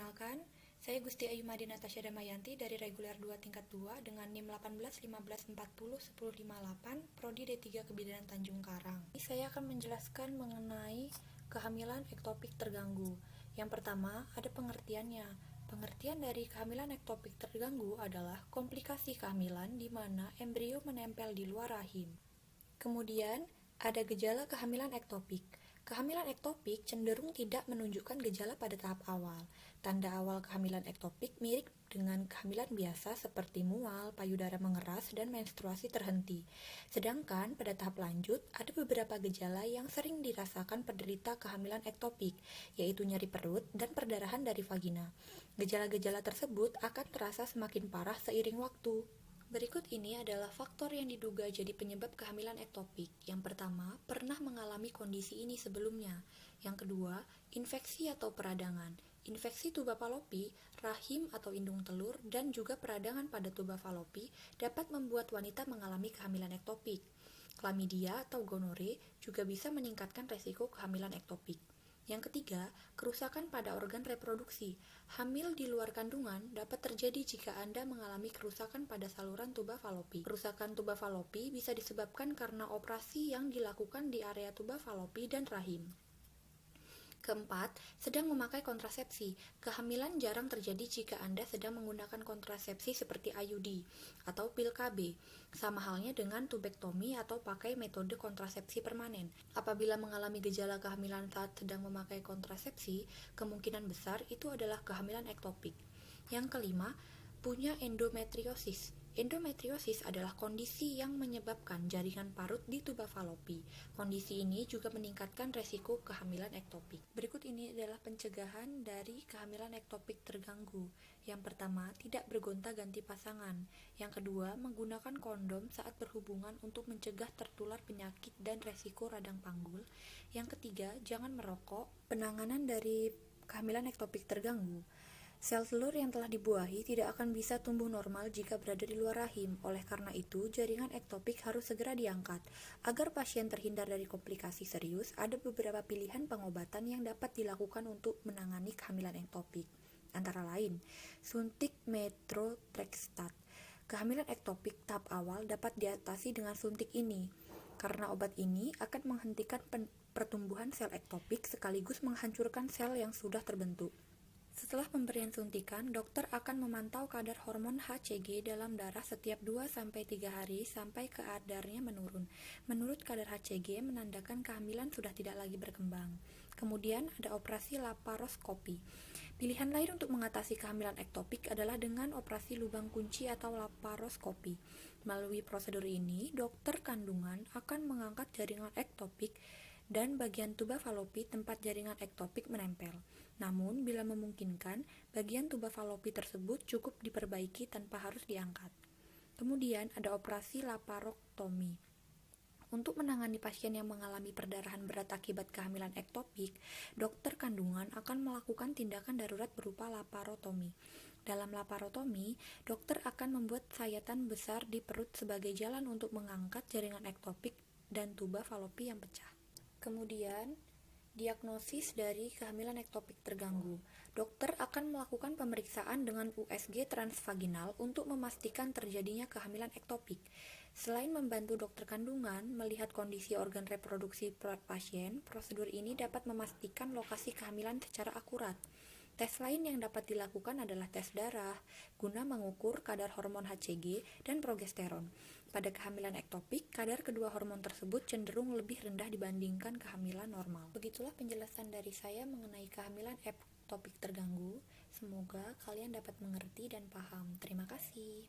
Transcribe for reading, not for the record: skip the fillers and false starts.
Perkenalkan, saya Gusti Ayu Madi Natasha Damayanti dari Reguler 2 Tingkat 2 dengan NIM 1815401058, Prodi D3 Kebidanan Tanjung Karang. Saya akan menjelaskan mengenai kehamilan ektopik terganggu. Yang pertama, ada pengertiannya. Pengertian dari kehamilan ektopik terganggu adalah komplikasi kehamilan di mana embrio menempel di luar rahim. Kemudian, ada gejala kehamilan ektopik. Kehamilan ektopik cenderung tidak menunjukkan gejala pada tahap awal. Tanda awal kehamilan ektopik mirip dengan kehamilan biasa seperti mual, payudara mengeras, dan menstruasi terhenti. Sedangkan pada tahap lanjut, ada beberapa gejala yang sering dirasakan penderita kehamilan ektopik, yaitu nyeri perut dan perdarahan dari vagina. Gejala-gejala tersebut akan terasa semakin parah seiring waktu. Berikut ini adalah faktor yang diduga jadi penyebab kehamilan ektopik. Yang pertama, pernah mengalami kondisi ini sebelumnya. Yang kedua, infeksi atau peradangan. Infeksi tuba falopi, rahim atau indung telur, dan juga peradangan pada tuba falopi dapat membuat wanita mengalami kehamilan ektopik. Chlamydia atau gonore juga bisa meningkatkan resiko kehamilan ektopik. Yang ketiga, kerusakan pada organ reproduksi. Hamil di luar kandungan dapat terjadi jika Anda mengalami kerusakan pada saluran tuba falopi. Kerusakan tuba falopi bisa disebabkan karena operasi yang dilakukan di area tuba falopi dan rahim. Keempat, sedang memakai kontrasepsi. Kehamilan jarang terjadi jika Anda sedang menggunakan kontrasepsi seperti IUD atau pil KB, sama halnya dengan tubektomi atau pakai metode kontrasepsi permanen. Apabila mengalami gejala kehamilan saat sedang memakai kontrasepsi, kemungkinan besar itu adalah kehamilan ektopik. Yang kelima, punya endometriosis. Endometriosis adalah kondisi yang menyebabkan jaringan parut di tuba falopi. Kondisi ini juga meningkatkan resiko kehamilan ektopik. Berikut ini adalah pencegahan dari kehamilan ektopik terganggu. Yang pertama, tidak bergonta-ganti pasangan. Yang kedua, menggunakan kondom saat berhubungan untuk mencegah tertular penyakit dan resiko radang panggul. Yang ketiga, jangan merokok. Penanganan dari kehamilan ektopik terganggu. Sel telur yang telah dibuahi tidak akan bisa tumbuh normal jika berada di luar rahim. Oleh karena itu, jaringan ektopik harus segera diangkat. Agar pasien terhindar dari komplikasi serius, ada beberapa pilihan pengobatan yang dapat dilakukan untuk menangani kehamilan ektopik. Antara lain, suntik methotrexate. Kehamilan ektopik tahap awal dapat diatasi dengan suntik ini, karena obat ini akan menghentikan pertumbuhan sel ektopik sekaligus menghancurkan sel yang sudah terbentuk. Setelah pemberian suntikan, dokter akan memantau kadar hormon HCG dalam darah setiap 2-3 hari sampai kadarnya menurun. Menurut kadar HCG menandakan kehamilan sudah tidak lagi berkembang. Kemudian ada operasi laparoskopi. Pilihan lain untuk mengatasi kehamilan ektopik adalah dengan operasi lubang kunci atau laparoskopi. Melalui prosedur ini, dokter kandungan akan mengangkat jaringan ektopik dan bagian tuba falopi tempat jaringan ektopik menempel. Namun, bila memungkinkan, bagian tuba falopi tersebut cukup diperbaiki tanpa harus diangkat. Kemudian, ada operasi laparoktomi. Untuk menangani pasien yang mengalami perdarahan berat akibat kehamilan ektopik, dokter kandungan akan melakukan tindakan darurat berupa laparotomi. Dalam laparotomi, dokter akan membuat sayatan besar di perut sebagai jalan untuk mengangkat jaringan ektopik dan tuba falopi yang pecah. Kemudian, diagnosis dari kehamilan ektopik terganggu. Dokter akan melakukan pemeriksaan dengan USG transvaginal untuk memastikan terjadinya kehamilan ektopik. Selain membantu dokter kandungan melihat kondisi organ reproduksi pasien, prosedur ini dapat memastikan lokasi kehamilan secara akurat. Tes lain yang dapat dilakukan adalah tes darah, guna mengukur kadar hormon HCG dan progesteron. Pada kehamilan ektopik, kadar kedua hormon tersebut cenderung lebih rendah dibandingkan kehamilan normal. Begitulah penjelasan dari saya mengenai kehamilan ektopik terganggu. Semoga kalian dapat mengerti dan paham. Terima kasih.